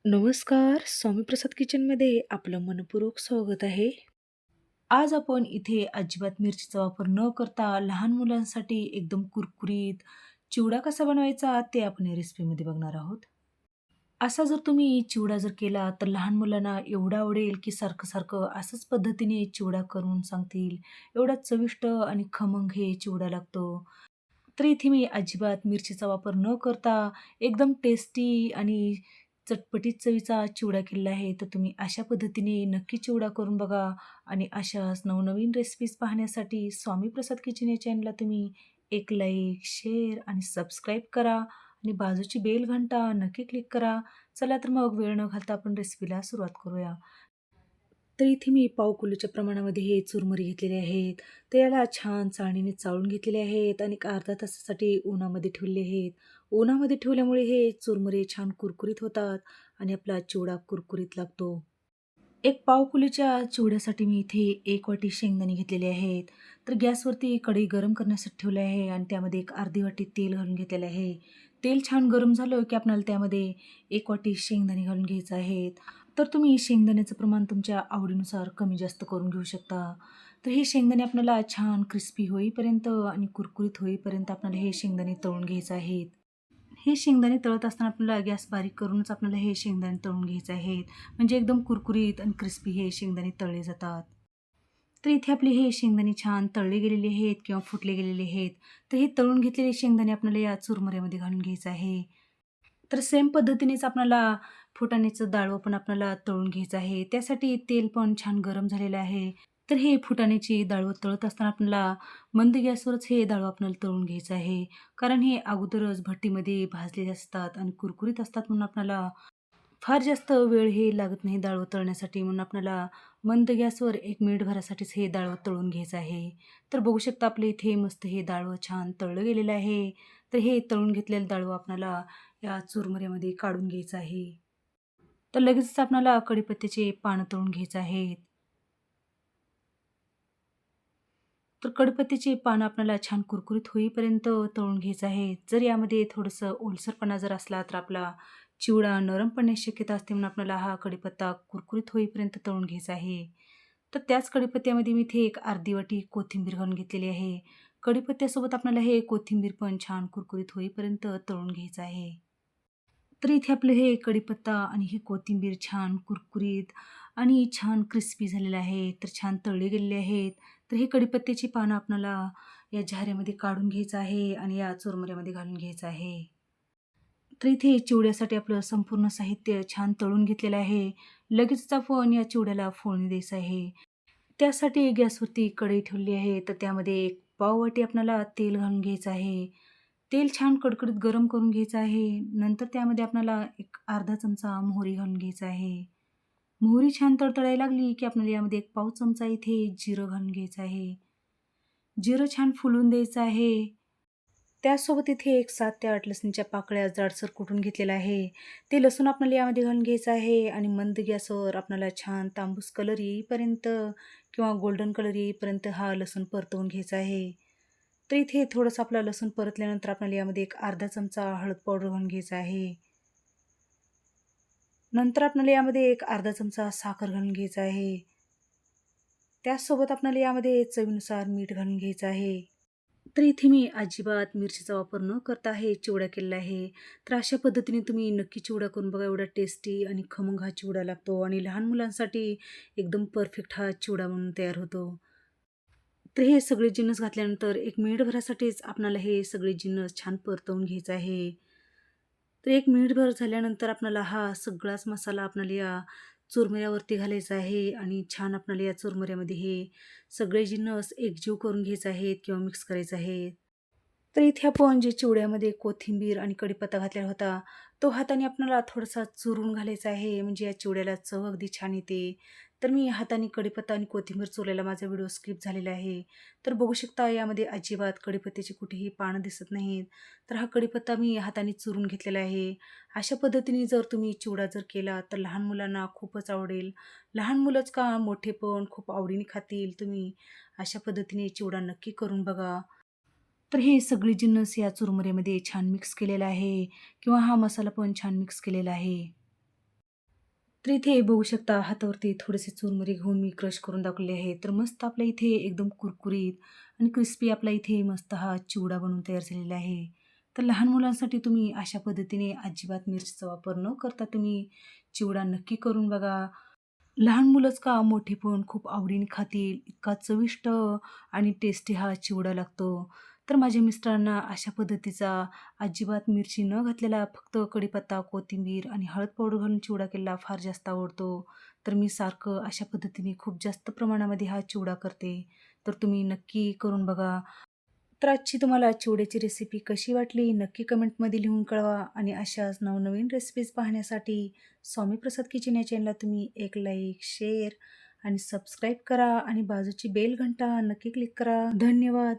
नमस्कार, स्वामीप्रसाद किचनमध्ये आपलं मनःपूर्वक स्वागत आहे. आज आपण इथे अजिबात मिरचीचा वापर न करता लहान मुलांसाठी एकदम कुरकुरीत चिवडा कसा बनवायचा ते आपण या रेसिपीमध्ये बघणार आहोत. असा जर तुम्ही चिवडा जर केला तर लहान मुलांना एवढं आवडेल की सारखं-सारखं असंच पद्धतीने चिवडा करून सांगतील. एवढा चविष्ट आणि खमंग हे चिवडा लागतो. तर इथे मी अजिबात मिरचीचा वापर न करता एकदम टेस्टी आणि चटपटीत चवीचा चिवडा केलेला आहे. तर तुम्ही अशा पद्धतीने नक्की चिवडा करून बघा आणि अशाच नवनवीन रेसिपीज पाहण्यासाठी स्वामी प्रसाद किचन या चॅनलला तुम्ही एक लाईक, शेअर आणि सबस्क्राईब करा आणि बाजूची बेल घंटा नक्की क्लिक करा. चला तर मग वेळ न घालता आपण रेसिपीला सुरुवात करूया. तर इथे मी पाव किलोच्या प्रमाणामध्ये हे चुरमुरे घेतलेले आहेत. तर याला छान चाळणीने चाळून घेतलेले आहेत आणि एक अर्ध्या तासासाठी उन्हामध्ये ठेवले आहेत. उन्हामध्ये ठेवल्यामुळे हे चुरमुरे छान कुरकुरीत होतात आणि आपला चिवडा कुरकुरीत लागतो. एक पाव किलोच्या चिवड्यासाठी मी इथे 1 वाटी शेंगदाणे घेतलेले आहेत. तर गॅसवरती कढई गरम करण्यासाठी ठेवली आहे आणि त्यामध्ये एक अर्धी वाटी तेल घालून घेतलेलं आहे. तेल छान गरम झालं की आपल्याला त्यामध्ये 1 वाटी शेंगदाणे घालून घ्यायचे आहेत. तर तुम्ही शेंगदाण्याचं प्रमाण तुमच्या आवडीनुसार कमी जास्त करून घेऊ शकता. तर हे शेंगदाणे आपल्याला छान क्रिस्पी होईपर्यंत आणि कुरकुरीत होईपर्यंत आपल्याला हे शेंगदाणे तळून घ्यायचे आहेत. हे शेंगदाणे तळत असताना आपल्याला गॅस बारीक करूनच आपल्याला हे शेंगदाणे तळून घ्यायचे आहेत. म्हणजे एकदम कुरकुरीत आणि क्रिस्पी हे शेंगदाणे तळले जातात. तर इथे आपले हे शेंगदाणे छान तळले गेलेले आहेत किंवा फुटले गेलेले आहेत. तर हे तळून घेतलेले शेंगदाणे आपल्याला या चुरमुऱ्यामध्ये घालून घ्यायचं आहे. तर सेम पद्धतीनेच आपल्याला फुटाण्याचं डाळं पण आपल्याला तळून घ्यायचं आहे. त्यासाठी तेल पण छान गरम झालेलं आहे. तर हे फुटाण्याची डाळं तळत असताना आपल्याला मंद गॅसवरच हे डाळं आपल्याला तळून घ्यायचं आहे. कारण हे अगोदरच भट्टीमध्ये भाजलेले असतात आणि कुरकुरीत असतात म्हणून आपल्याला फार जास्त वेळ हे लागत नाही डाळ तळण्यासाठी म्हणून आपल्याला मंद गॅसवर 1 मिनिटभरासाठीच हे डाळ तळून घ्यायचं आहे. तर बघू शकता आपल्या इथे मस्त हे डाळं छान तळलं गेलेलं आहे. तर हे तळून घेतलेलं डाळं आपल्याला या चुरमुऱ्यामध्ये काढून घ्यायचं आहे. तर लगेचच आपल्याला कढीपत्त्याचे पानं तळून घ्यायचे आहेत. तर कढीपत्त्याची पानं आपल्याला छान कुरकुरीत होईपर्यंत तळून घ्यायचं आहे. जर यामध्ये थोडंसं ओलसरपणा जर असला तर आपला चिवडा नरम पडण्याची शक्यता असते म्हणून आपल्याला हा कढीपत्ता कुरकुरीत होईपर्यंत तळून घ्यायचा आहे. तर त्याच कढीपत्त्यामध्ये मी इथे एक अर्धी वाटी कोथिंबीर घालून घेतलेली आहे. कढीपत्त्यासोबत आपल्याला हे कोथिंबीर पण छान कुरकुरीत होईपर्यंत तळून घ्यायचं आहे. तर इथे आपलं हे कढीपत्ता आणि ही कोथिंबीर छान कुरकुरीत आणि छान क्रिस्पी झालेलं आहे. तर छान तळले गेलेले आहेत. तर ही कढीपत्त्याची पानं आपल्याला या झाऱ्यामध्ये काढून घ्यायचं आहे आणि या चुरमुऱ्यामध्ये घालून घ्यायचं आहे. तर इथे चिवड्यासाठी आपलं संपूर्ण साहित्य छान तळून घेतलेलं आहे. लगेचच आपण या चिवड्याला फोडणी द्यायचं आहे. त्यासाठी गॅसवरती कढई ठेवली आहे. तर त्यामध्ये एक पाववाटी आपल्याला तेल घालून घ्यायचं आहे. तेल छान कडकडीत गरम करून घ्यायचं आहे. नंतर त्यामध्ये आपल्याला एक अर्धा चमचा मोहरी घालून घ्यायचा आहे. मोहरी छान तडतडायला लागली, की आपल्याला यामध्ये एक पाव चमचा इथे जिरं घालून घ्यायचं आहे. जिरं छान फुलून द्यायचं आहे. त्याचसोबत इथे एक 7 ते 8 लसणीच्या पाकळ्या जाडसर कुटून घेतलेला आहे. ते लसूण आपल्याला यामध्ये घालून घ्यायचं आहे आणि मंद गॅसवर आपल्याला छान तांबूस कलर येईपर्यंत किंवा गोल्डन कलर येईपर्यंत हा लसूण परतवून घ्यायचा आहे. तर इथे थोडंसं आपला लसूण परतल्यानंतर आपल्याला यामध्ये एक अर्धा चमचा हळद पावडर घालून घ्यायचा आहे. नंतर आपल्याला यामध्ये एक अर्धा चमचा साखर घालून घ्यायचा आहे. त्याचसोबत आपल्याला यामध्ये चवीनुसार मीठ घालून घ्यायचं आहे. तर इथे मी अजिबात मिरचीचा वापर न करता हे चिवडा केलेला आहे. तर अशा पद्धतीने तुम्ही नक्की चिवडा करून बघा. एवढा टेस्टी आणि खमंग हा चिवडा लागतो आणि लहान मुलांसाठी एकदम परफेक्ट हा चिवडा बनून तयार होतो. तर हे सगळे जिन्नस घातल्यानंतर 1 मिनिटभरासाठीच आपल्याला हे सगळे जिन्नस छान परतवून घ्यायचं आहे. तर 1 मिनिटभर झाल्यानंतर आपल्याला हा सगळाच मसाला आपल्याला या चुरमुऱ्यावरती घालायचा आहे आणि छान आपल्याला या चुरमुऱ्यामध्ये हे सगळे जिन्नस एकजीव करून घ्यायचे आहेत किंवा मिक्स करायचे आहे. तर इथे आपण जे चिवड्यामध्ये कोथिंबीर आणि कढीपत्ता घातलेला होता, तो हाताने आपल्याला थोडासा चुरून घालायचा आहे, म्हणजे या चिवड्याला चव अगदी छान येते. तर मी हाताने कढीपत्ता आणि कोथिंबीर चुरलेला माझा व्हिडिओ स्किप झालेला आहे. तर बघू शकता यामध्ये अजिबात कढीपत्त्याची कुठेही पानं दिसत नाहीत. तर हा कढीपत्ता मी हाताने चुरून घेतलेला आहे. अशा पद्धतीने जर तुम्ही चिवडा जर केला, तर लहान मुलांना खूपच आवडेल. लहान मुलंच का मोठे पण खूप आवडीने खातील. तुम्ही अशा पद्धतीने चिवडा नक्की करून बघा. तर हे सगळे जिन्नस या चुरमुऱ्यामध्ये छान मिक्स केलेला आहे किंवा हा मसाला पण छान मिक्स केलेला आहे. तर इथे बघू शकता हातावरती थोडेसे चुरमुरे घेऊन मी क्रश करून दाखवले आहे. तर मस्त आपल्या इथे एकदम कुरकुरीत आणि क्रिस्पी आपला इथे मस्त हा चिवडा बनून तयार झालेला आहे. तर लहान मुलांसाठी तुम्ही अशा पद्धतीने अजिबात मिरचीचा वापर न करता तुम्ही चिवडा नक्की करून बघा. लहान मुलंच का मोठे पण खूप आवडीने खातील, इतका चविष्ट आणि टेस्टी हा चिवडा लागतो. तर माझ्या मिस्टरांना अशा पद्धतीचा अजिबात मिरची न घातलेला फक्त कढीपत्ता, कोथिंबीर आणि हळद पावडर घालून चिवडा केलेला फार जास्त आवडतो. तर मी सारखं अशा पद्धतीने खूप जास्त प्रमाणामध्ये हा चिवडा करते. तर तुम्ही नक्की करून बघा. तर आजची तुम्हाला चिवड्याची रेसिपी कशी वाटली नक्की कमेंटमध्ये लिहून कळवा आणि अशाच नवनवीन रेसिपीज पाहण्यासाठी स्वामी प्रसाद किचन या चॅनलला तुम्ही एक लाईक, शेअर आणि सबस्क्राईब करा आणि बाजूची बेल घंटा नक्की क्लिक करा. धन्यवाद.